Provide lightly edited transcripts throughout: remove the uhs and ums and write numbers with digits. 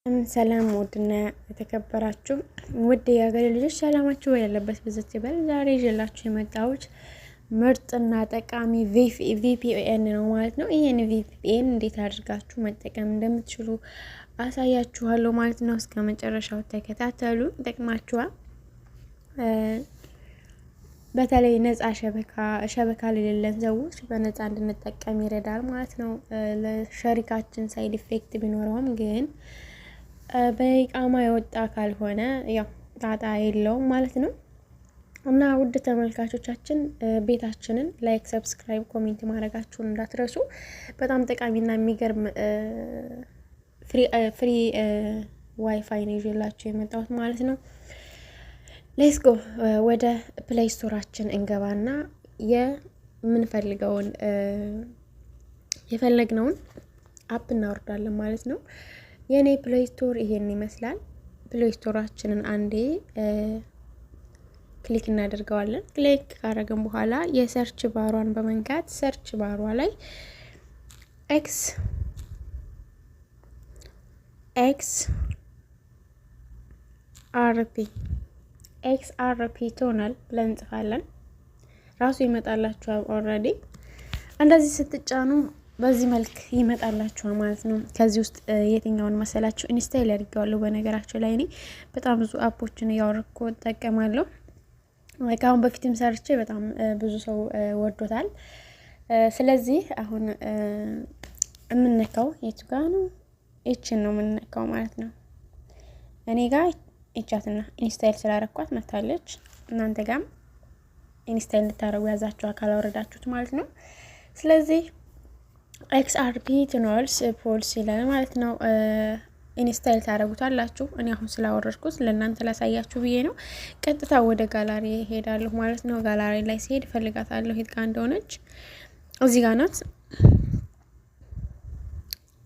ሰላም ውድና የተከበራችሁ ውድ የሀገሬ ልጆች ሰላማችሁ ያለበት ብዝት ይበል። ዛሬ ይዤላችሁ የመጣሁት ምርጥና ጠቃሚ ቪፒኤን ነው ማለት ነው። ይሄን ቪፒኤን እንዴት አድርጋችሁ መጠቀም እንደምትችሉ አሳያችኋለሁ ማለት ነው። እስከ መጨረሻው ተከታተሉ፣ ይጠቅማችኋል። በተለይ ነፃ ሸበካ ለሌለን ሰዎች በነፃ እንድንጠቀም ይረዳል ማለት ነው። ለሸሪካችን ሳይድ ኢፌክት ቢኖረውም ግን በኢቃማ የወጣ ካልሆነ ያው ጣጣ የለውም ማለት ነው። እና ውድ ተመልካቾቻችን ቤታችንን ላይክ፣ ሰብስክራይብ፣ ኮሜንት ማድረጋችሁን እንዳትረሱ። በጣም ጠቃሚና የሚገርም ፍሪ ዋይፋይ ነው ይዤላችሁ የመጣሁት ማለት ነው። ሌትስ ጎ ወደ ፕሌይ ስቶራችን እንገባና የፈለግነውን አፕ እናወርዳለን ማለት ነው። የኔ ፕሌይ ስቶር ይሄን ይመስላል። ፕሌይ ስቶራችንን አንዴ ክሊክ እናደርገዋለን። ክሊክ ካደረግን በኋላ የሰርች ባሯን በመንካት ሰርች ባሯ ላይ ኤክስአርፒ ቶናል ብለን እንጽፋለን። ራሱ ይመጣላችኋል። ኦልሬዲ እንደዚህ ስትጫኑ በዚህ መልክ ይመጣላችኋል ማለት ነው። ከዚህ ውስጥ የትኛውን መሰላችሁ ኢንስታይል አድርጌዋለሁ። በነገራችሁ ላይ እኔ በጣም ብዙ አፖችን እያወረድኩ እጠቀማለሁ። ከአሁን በፊትም ሰርቼ በጣም ብዙ ሰው ወዶታል። ስለዚህ አሁን የምንነካው የቱ ጋር ነው? ይችን ነው የምንነካው ማለት ነው። እኔ ጋር እቻትና ኢንስታይል ስላረኳት መታለች። እናንተ ጋርም ኢንስታይል እንድታረጉ ያዛችሁ አካል አወረዳችሁት ማለት ነው። ስለዚህ ኤክስአርፒ ቶናልስ ፖልስ ይላል ማለት ነው። ኢንስታይል ታረጉታላችሁ። እኔ አሁን ስላወረድኩት ለእናንተ ላሳያችሁ ብዬ ነው። ቀጥታ ወደ ጋላሪ ሄዳለሁ ማለት ነው። ጋላሪ ላይ ሲሄድ ፈልጋታለሁ የት ጋር እንደሆነች። እዚህ ጋር ናት።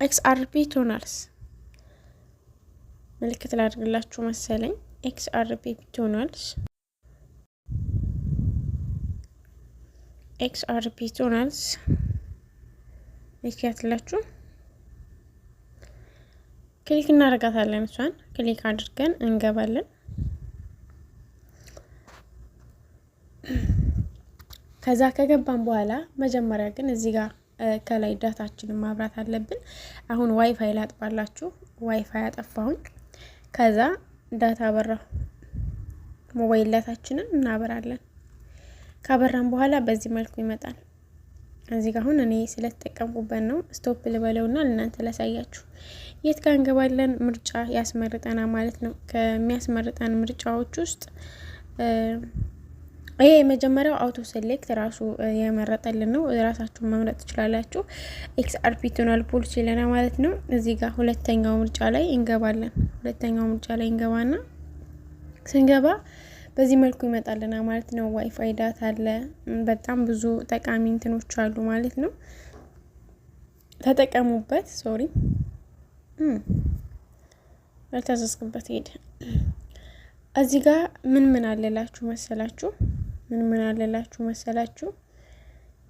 ኤክስአርፒ ቶናልስ ምልክት ላድርግላችሁ መሰለኝ። ኤክስአርፒ ቶናልስ ይከታተላችሁ። ክሊክ እናደርጋታለን። እሷን ክሊክ አድርገን እንገባለን። ከዛ ከገባን በኋላ መጀመሪያ ግን እዚህ ጋር ከላይ ዳታችንን ማብራት አለብን። አሁን ዋይፋይ ላጥባላችሁ። ዋይፋይ አጠፋሁኝ። ከዛ ዳታ አበራሁ። ሞባይል ዳታችንን እናበራለን። ካበራን በኋላ በዚህ መልኩ ይመጣል። እዚህ ጋር አሁን እኔ ስለተጠቀምኩበት ነው። ስቶፕ ልበለውና ለእናንተ ላሳያችሁ። የት ጋር እንገባለን? ምርጫ ያስመርጠና ማለት ነው። ከሚያስመርጠን ምርጫዎች ውስጥ ይሄ የመጀመሪያው አውቶ ሴሌክት ራሱ የመረጠልን ነው። ራሳችሁን መምረጥ ትችላላችሁ። ኤክስአርፒ ቶናል ፖልስ ይለና ማለት ነው። እዚህ ጋር ሁለተኛው ምርጫ ላይ እንገባለን። ሁለተኛው ምርጫ ላይ እንገባና ስንገባ በዚህ መልኩ ይመጣልና ማለት ነው። ዋይፋይ ዳታ አለ። በጣም ብዙ ጠቃሚ እንትኖች አሉ ማለት ነው። ተጠቀሙበት። ሶሪ አልታዘዝኩበት ሄደ። እዚህ ጋር ምን አለላችሁ መሰላችሁ?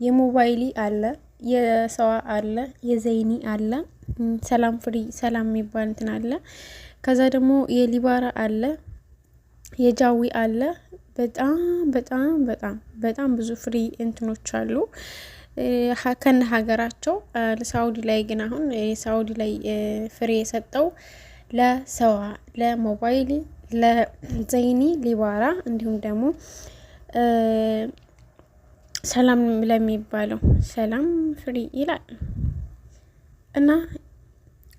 የሞባይሊ አለ፣ የሰዋ አለ፣ የዘይኒ አለ፣ ሰላም ፍሪ ሰላም የሚባል እንትን አለ። ከዛ ደግሞ የሊባራ አለ፣ የጃዊ አለ። በጣም ብዙ ፍሪ እንትኖች አሉ ከነ ሀገራቸው። ሳውዲ ላይ ግን አሁን ሳውዲ ላይ ፍሪ የሰጠው ለሰዋ፣ ለሞባይል፣ ለዘይኒ፣ ሊባራ እንዲሁም ደግሞ ሰላም ለሚባለው ሰላም ፍሪ ይላል እና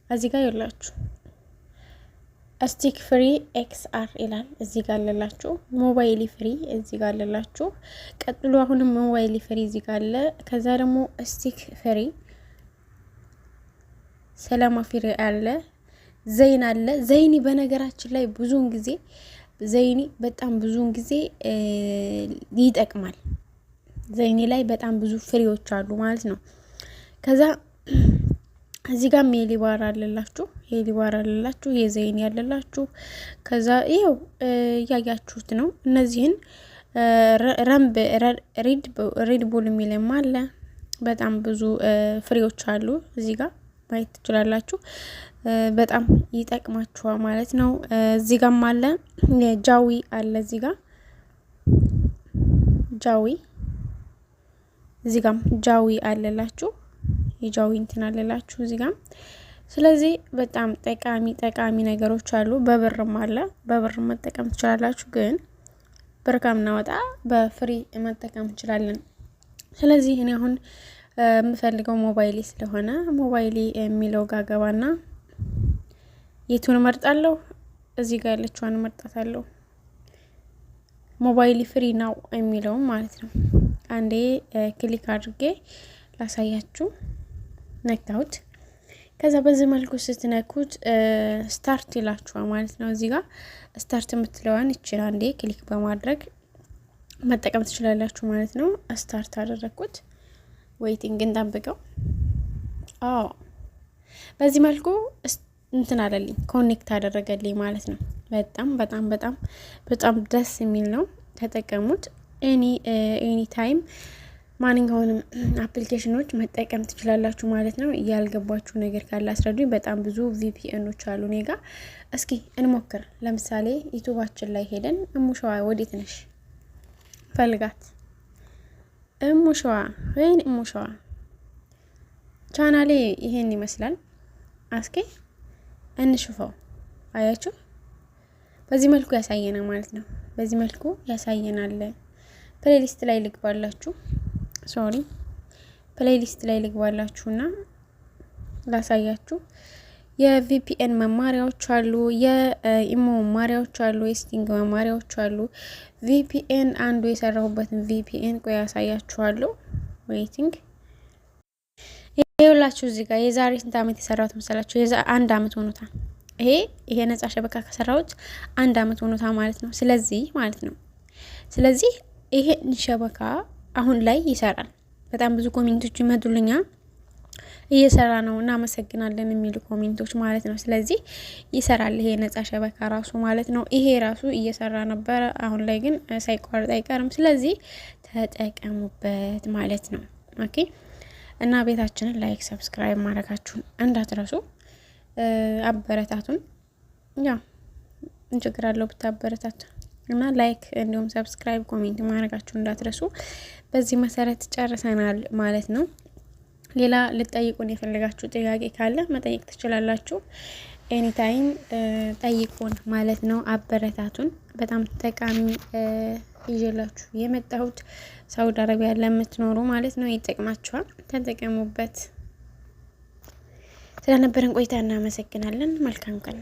እዚህ ጋር ይላችሁ ስቲክ ፍሪ ኤክስአር ይላል። እዚህ ጋር አለላችሁ። ሞባይል ፍሪ እዚህ ጋር አለላችሁ። ቀጥሎ አሁንም ሞባይል ፍሪ እዚህ ጋር አለ። ከዛ ደግሞ ስቲክ ፍሪ ሰላም ፍሪ አለ። ዘይን አለ። ዘይኒ በነገራችን ላይ በጣም ብዙውን ጊዜ ይጠቅማል። ዘይኒ ላይ በጣም ብዙ ፍሬዎች አሉ ማለት ነው። ከዛ እዚህ ጋር የሊባራ አለላችሁ፣ የዘይን ያለላችሁ። ከዛ ይሄው ያያችሁት ነው። እነዚህን ሪድ ቡል የሚልም አለ። በጣም ብዙ ፍሬዎች አሉ እዚህ ጋር ማየት ትችላላችሁ። በጣም ይጠቅማችኋል ማለት ነው። እዚህ ጋርም አለ ጃዊ አለ እዚህ ጋር ጃዊ እዚህ ጋርም ጃዊ አለላችሁ የጃዊ እንትን አለላችሁ እዚህ ጋር። ስለዚህ በጣም ጠቃሚ ነገሮች አሉ። በብርም አለ በብርም መጠቀም ትችላላችሁ። ግን ብር ከምናወጣ በፍሪ መጠቀም እንችላለን። ስለዚህ እኔ አሁን የምፈልገው ሞባይሌ ስለሆነ ሞባይሌ የሚለው ጋር ገባና የቱን እመርጣለሁ? እዚህ ጋር ያለችዋን እመርጣታለሁ። ሞባይል ፍሪ ነው የሚለው ማለት ነው። አንዴ ክሊክ አድርጌ ላሳያችሁ። ነካሁት። ከዛ በዚህ መልኩ ስትነኩት ስታርት ይላችኋል ማለት ነው። እዚህ ጋር ስታርት የምትለዋን ይችላል አንዴ ክሊክ በማድረግ መጠቀም ትችላላችሁ ማለት ነው። ስታርት አደረኩት። ዌይቲንግ እንጠብቀው። በዚህ መልኩ እንትን አለልኝ ኮኔክት አደረገልኝ ማለት ነው። በጣም ደስ የሚል ነው። ተጠቀሙት። ኤኒ ታይም ማንኛውንም አፕሊኬሽኖች መጠቀም ትችላላችሁ ማለት ነው። ያልገባችሁ ነገር ካለ አስረዱኝ። በጣም ብዙ ቪፒኤኖች አሉ እኔ ጋር። እስኪ እንሞክር። ለምሳሌ ዩቲዩባችን ላይ ሄደን እሙሸዋ ወዴት ነሽ ፈልጋት። እሙሸዋ ወይን እሙሸዋ ቻናሌ ይሄን ይመስላል። እስኪ እንሽፈው። አያችሁ በዚህ መልኩ ያሳየናል ማለት ነው። በዚህ መልኩ ያሳየናል። ፕሌሊስት ላይ ልግባላችሁ። ፕሌሊስት ላይ ልግባላችሁና ላሳያችሁ። የቪፒኤን መማሪያዎች አሉ፣ የኢሞ መማሪያዎች አሉ፣ የስቲንግ መማሪያዎች አሉ። ቪፒኤን አንዱ የሰራሁበትን ቪፒኤን ቆይ ያሳያችኋለሁ። ዌይቲንግ ይኸውላችሁ እዚህ ጋር የዛሬ ስንት አመት የሰራሁት መሰላችሁ? አንድ አመት ሆኖታል። ይሄ ነጻ ሸበካ ከሰራሁት አንድ አመት ሆኖታል ማለት ነው። ስለዚህ ይሄ ሸበካ አሁን ላይ ይሰራል። በጣም ብዙ ኮሜንቶች ይመጡልኛል። እየሰራ ነው እናመሰግናለን የሚሉ ኮሜንቶች ማለት ነው። ስለዚህ ይሰራል ይሄ ነጻ ሸበካ ራሱ ማለት ነው። ይሄ ራሱ እየሰራ ነበር። አሁን ላይ ግን ሳይቋረጥ አይቀርም። ስለዚህ ተጠቀሙበት ማለት ነው። ኦኬ እና ቤታችንን ላይክ ሰብስክራይብ ማድረጋችሁን እንዳትረሱ። አበረታቱን። ያው እንችግራለሁ ብታበረታቱ እና ላይክ እንዲሁም ሰብስክራይብ ኮሜንት ማድረጋችሁን እንዳትረሱ። በዚህ መሰረት ጨርሰናል ማለት ነው። ሌላ ልጠይቁን የፈለጋችሁ ጥያቄ ካለ መጠየቅ ትችላላችሁ። ኤኒ ታይም ጠይቁን ማለት ነው። አበረታቱን። በጣም ጠቃሚ ይዤላችሁ የመጣሁት ሳውዲ አረቢያ ለምትኖሩ ማለት ነው። ይጠቅማችኋል፣ ተጠቀሙበት። ስለነበረን ቆይታ እናመሰግናለን። መልካም ቀን